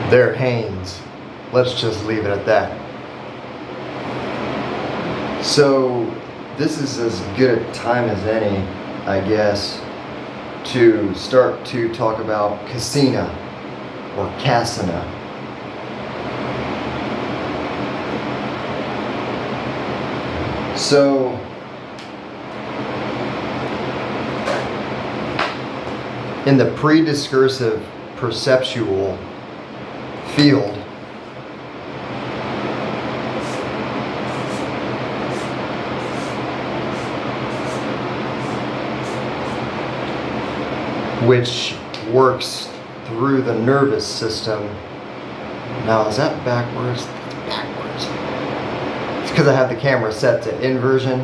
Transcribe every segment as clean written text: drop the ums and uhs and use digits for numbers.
They're Haynes. Let's just leave it at that. So this is as good a time as any, I guess, to start to talk about kasina or kasina. So in the prediscursive perceptual field, which works through the nervous system. Now, is that backwards? It's backwards. It's because I have the camera set to inversion.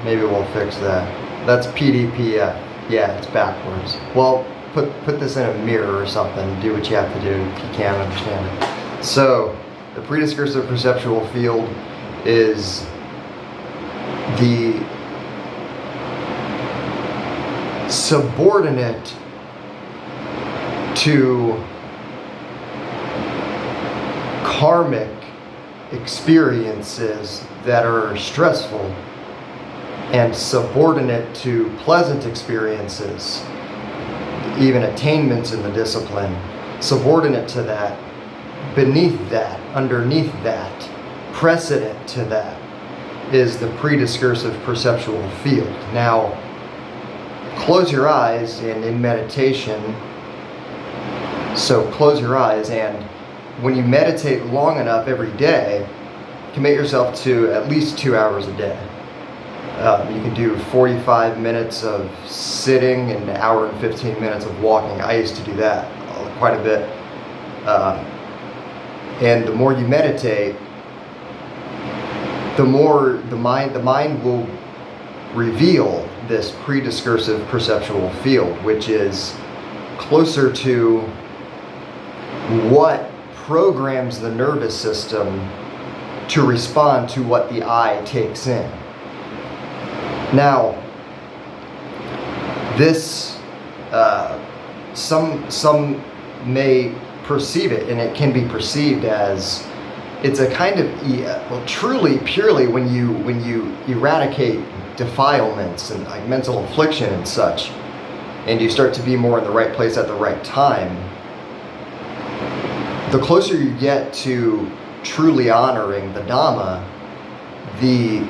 Maybe we'll fix that. That's PDPF. Yeah, it's backwards. Well, put this in a mirror or something. Do what you have to do if you can't understand it. So, the prediscursive perceptual field is the subordinate to karmic experiences that are stressful, and subordinate to pleasant experiences, even attainments in the discipline. Subordinate to that, beneath that, underneath that, precedent to that is the prediscursive perceptual field. Now, close your eyes and in meditation, so close your eyes, and when you meditate long enough every day, commit yourself to at least 2 hours a day. You can do 45 minutes of sitting and an hour and 15 minutes of walking. I used to do that quite a bit. And the more you meditate, the more the mind will reveal this prediscursive perceptual field, which is closer to what programs the nervous system to respond to what the eye takes in. Now, this some may perceive it, and it can be perceived as it's a kind of truly purely when you eradicate defilements and like mental affliction and such, and you start to be more in the right place at the right time, the closer you get to truly honoring the Dhamma, the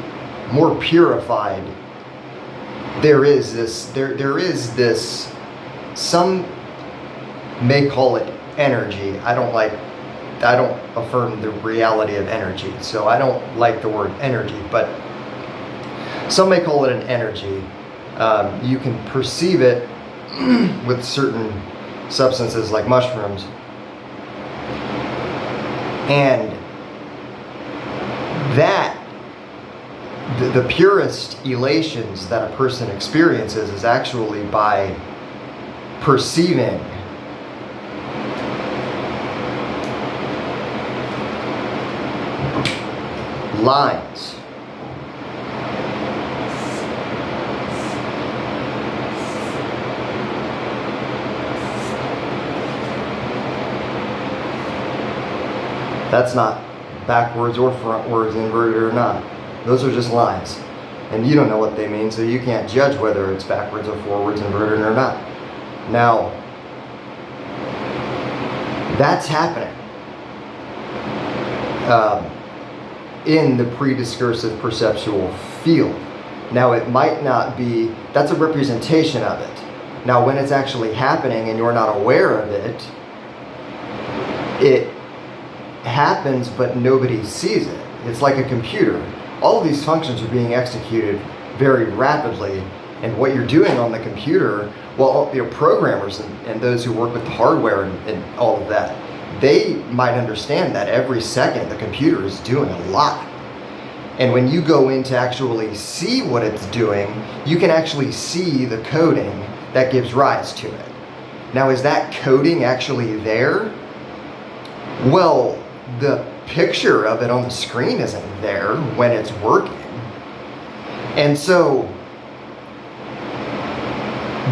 more purified there is this, some may call it energy. I don't affirm the reality of energy, so I don't like the word energy, but some may call it an energy. You can perceive it with certain substances like mushrooms. And that, the purest elations that a person experiences is actually by perceiving lines. That's not backwards or frontwards, inverted or not. Those are just lines. And you don't know what they mean, so you can't judge whether it's backwards or forwards, inverted or not. Now, that's happening in the prediscursive perceptual field. Now, it might not be, that's a representation of it. Now, when it's actually happening and you're not aware of it, it happens, but nobody sees it. It's like a computer. All of these functions are being executed very rapidly, and what you're doing on the computer, well, your programmers and those who work with the hardware and all of that, they might understand that every second the computer is doing a lot. And when you go in to actually see what it's doing, you can actually see the coding that gives rise to it. Now, is that coding actually there? Well, the picture of it on the screen isn't there when it's working. And so,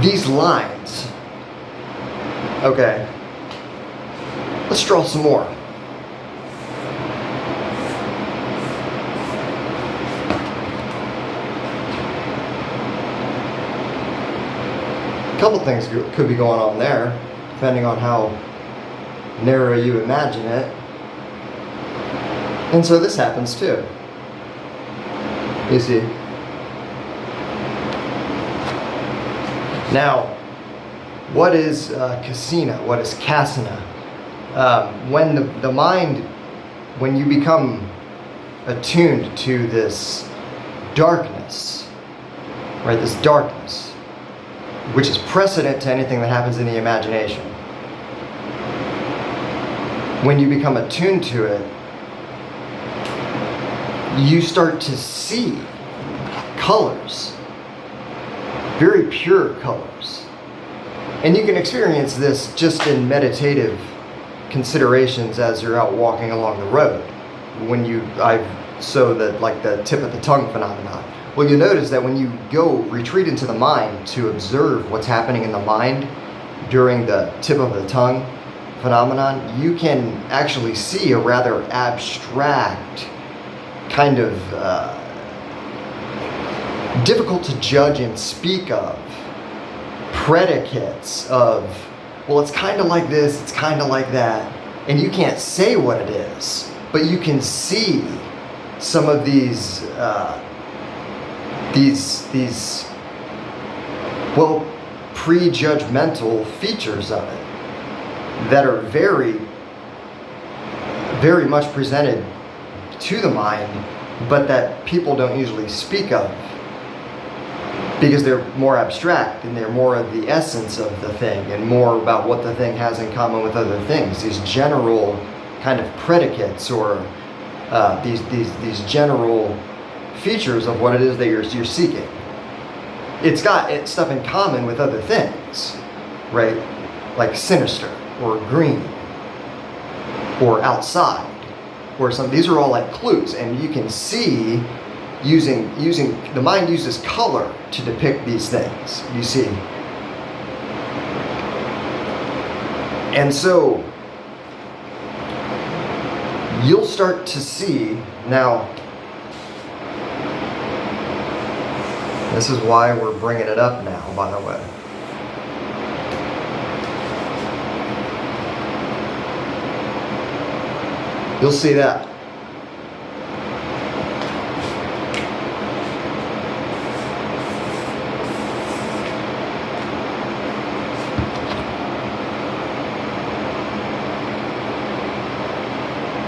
these lines, okay, Let's draw some more. A couple things could be going on there, depending on how narrow you imagine it. And so this happens too. You see. Now, what is kasina? What is kasina? When the mind, when you become attuned to this darkness, right? This darkness, which is precedent to anything that happens in the imagination. When you become attuned to it, you start to see colors, very pure colors. And you can experience this just in meditative considerations as you're out walking along the road. When like the tip of the tongue phenomenon. Well, you notice that when you retreat into the mind to observe what's happening in the mind during the tip of the tongue phenomenon, you can actually see a rather abstract, kind of difficult to judge and speak of predicates of, well, it's kind of like this, it's kind of like that, and you can't say what it is, but you can see some of these prejudgmental features of it that are very, very much presented to the mind, but that people don't usually speak of because they're more abstract and they're more of the essence of the thing and more about what the thing has in common with other things. These general kind of predicates or these general features of what it is that you're seeking. It's got stuff in common with other things, right? Like sinister or green or outside or something. These are all like clues, and you can see using the mind uses color to depict these things. You see, and so you'll start to see now. This is why we're bringing it up now, by the way. You'll see that.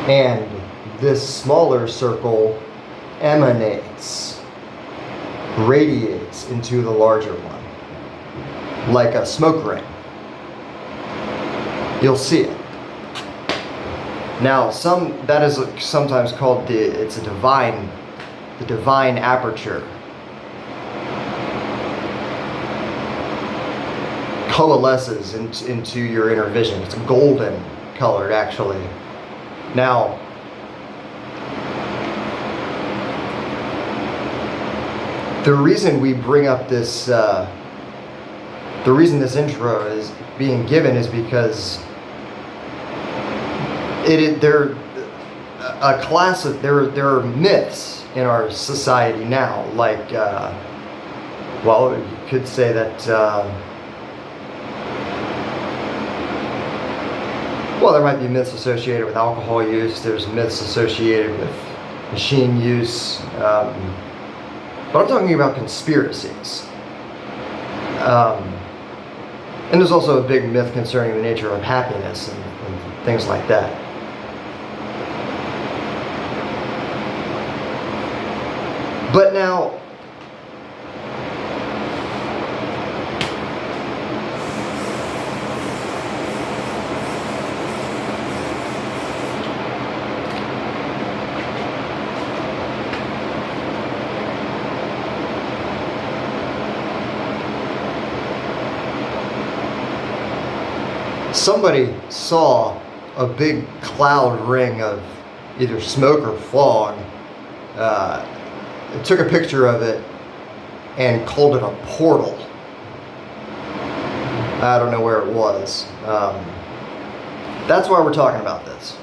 And this smaller circle emanates, radiates into the larger one, like a smoke ring. You'll see it. Now, that is sometimes called the divine aperture. Coalesces into your inner vision. It's golden colored, actually. Now, the reason we bring up this, the reason this intro is being given is because there are myths in our society now, like, well, you could say that, well, there might be myths associated with alcohol use, there's myths associated with machine use, but I'm talking about conspiracies. And there's also a big myth concerning the nature of happiness and things like that. But now, somebody saw a big cloud ring of either smoke or fog, took a picture of it and called it a portal. I don't know where it was. That's why we're talking about this.